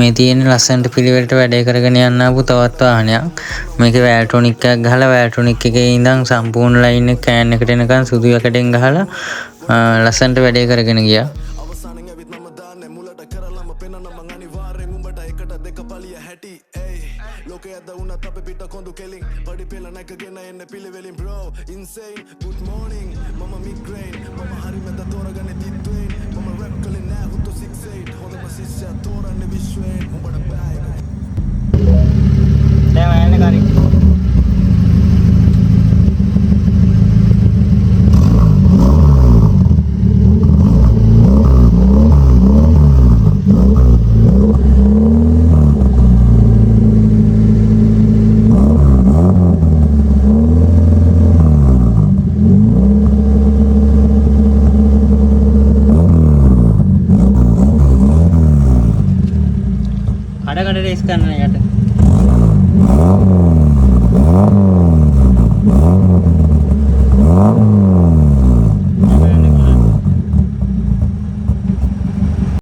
මේ තියෙන ලස්සනට පිළිවෙලට වැඩේ කරගෙන යන්න ආපු තවත් වාහනයක්. මේකේ වැල්ට්‍රොනික් එකක් ගහලා වැල්ට්‍රොනික් එකේ ඉඳන් සම්පූර්ණ ලයින් එක කෑන් එකට එනකන් සුදු යකඩෙන් ගහලා ලස්සනට වැඩේ කරගෙන ගියා. කඩ රේස් කරන යට